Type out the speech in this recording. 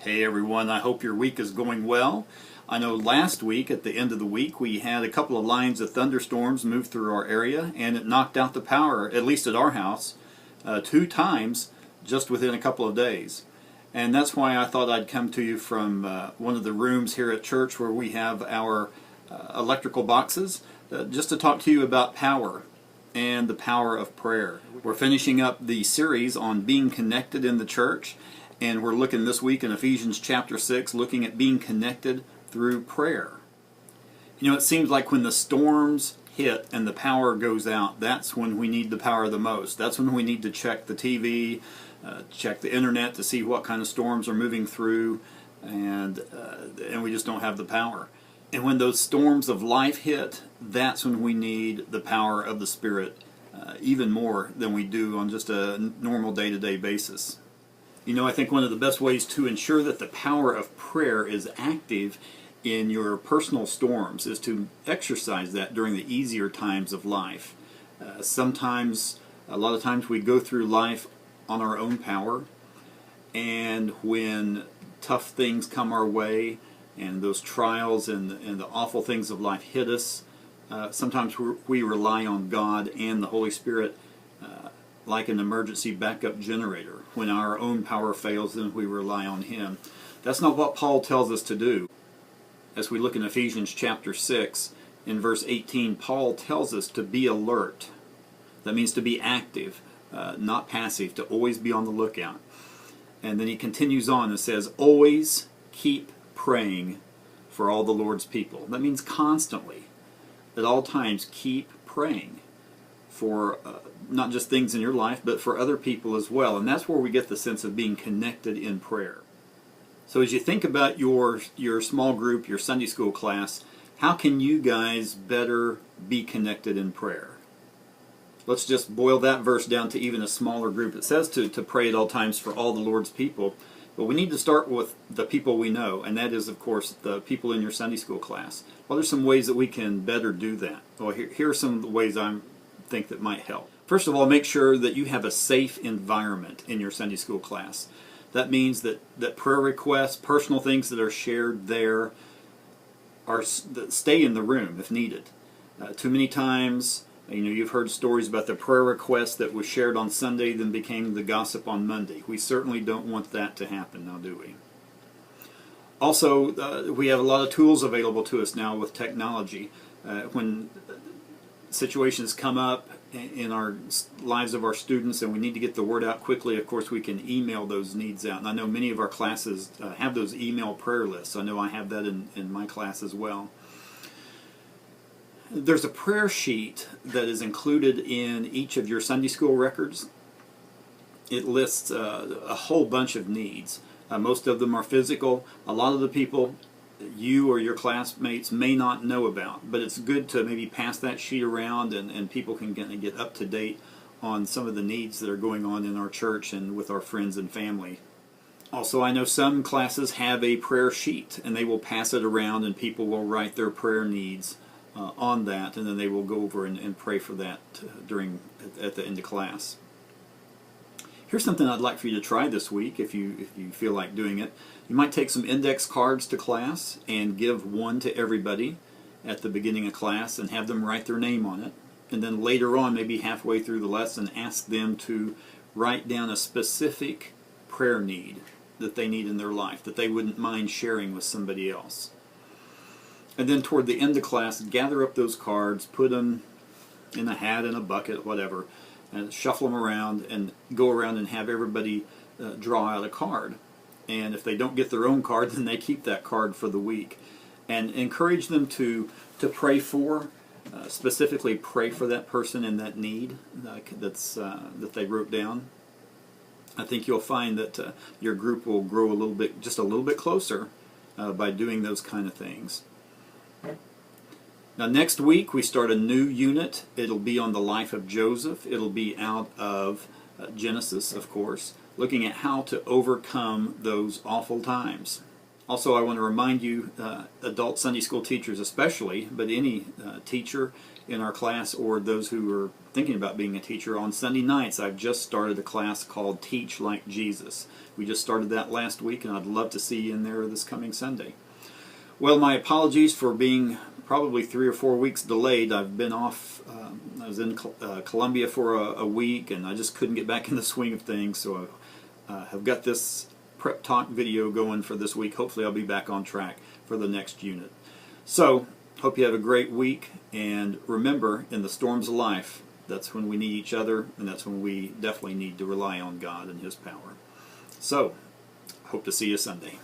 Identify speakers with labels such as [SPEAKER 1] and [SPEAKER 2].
[SPEAKER 1] Hey everyone, I hope your week is going well. I know last week, at the end of the week, we had a couple of lines of thunderstorms move through our area, and it knocked out the power, at least at our house, 2 times just within a couple of days. And that's why I thought I'd come to you from one of the rooms here at church where we have our electrical boxes, just to talk to you about power and the power of prayer. We're finishing up the series on being connected in the church, and we're looking this week in Ephesians chapter 6, looking at being connected through prayer. You know, it seems like when the storms hit and the power goes out, that's when we need the power the most. That's when we need to check the TV, check the internet to see what kind of storms are moving through, and we just don't have the power. And when those storms of life hit, that's when we need the power of the Spirit even more than we do on just a normal day-to-day basis. You know, I think one of the best ways to ensure that the power of prayer is active in your personal storms is to exercise that during the easier times of life. A lot of times we go through life on our own power, and when tough things come our way and those trials and the awful things of life hit us, sometimes we rely on God and the Holy Spirit like an emergency backup generator. When our own power fails, then we rely on Him. That's not what Paul tells us to do. As we look in Ephesians chapter 6, in verse 18, Paul tells us to be alert. That means to be active, not passive, to always be on the lookout. And then he continues on and says, always keep praying for all the Lord's people. That means constantly, at all times, keep praying for not just things in your life, but for other people as well. And that's where we get the sense of being connected in prayer. So as you think about your small group, your Sunday school class, how can you guys better be connected in prayer? Let's just boil that verse down to even a smaller group. It says to pray at all times for all the Lord's people. But we need to start with the people we know, and that is, of course, the people in your Sunday school class. Well, there's some ways that we can better do that. Well, here are some of the ways I think that might help. First of all, make sure that you have a safe environment in your Sunday school class. That means that prayer requests, personal things that are shared there, that stay in the room if needed. Too many times, you've heard stories about the prayer request that was shared on Sunday then became the gossip on Monday. We certainly don't want that to happen now, do we? Also, we have a lot of tools available to us now with technology. When situations come up in our lives of our students and we need to get the word out quickly, of course we can email those needs out. And I know many of our classes have those email prayer lists. I know I have that in my class as well. There's a prayer sheet that is included in each of your Sunday school records. It lists a whole bunch of needs. Most of them are physical. A lot of the people you or your classmates may not know about, but it's good to maybe pass that sheet around and people can get up to date on some of the needs that are going on in our church and with our friends and family. Also, I know some classes have a prayer sheet, and they will pass it around and people will write their prayer needs on that, and then they will go over and pray for that at the end of class. Here's something I'd like for you to try this week if you feel like doing it. You might take some index cards to class and give one to everybody at the beginning of class and have them write their name on it. And then later on, maybe halfway through the lesson, ask them to write down a specific prayer need that they need in their life, that they wouldn't mind sharing with somebody else. And then toward the end of class, gather up those cards, put them in a hat, in a bucket, whatever, and shuffle them around and go around and have everybody draw out a card. And if they don't get their own card, then they keep that card for the week. And encourage them to pray for, specifically pray for that person in that need that they wrote down. I think you'll find that your group will grow just a little bit closer by doing those kind of things. Now next week we start a new unit. It'll be on the life of Joseph. It'll be out of Genesis, of course, looking at how to overcome those awful times. Also, I want to remind you, adult Sunday school teachers especially, but any teacher in our class or those who are thinking about being a teacher, on Sunday nights I've just started a class called Teach Like Jesus. We just started that last week, and I'd love to see you in there this coming Sunday. Well, my apologies for being probably 3 or 4 weeks delayed. I've been off. I was in Colombia for a week, and I just couldn't get back in the swing of things, so I have got this Prep Talk video going for this week. Hopefully I'll be back on track for the next unit. So, hope you have a great week, and remember, in the storms of life, that's when we need each other, and that's when we definitely need to rely on God and His power. So, hope to see you Sunday.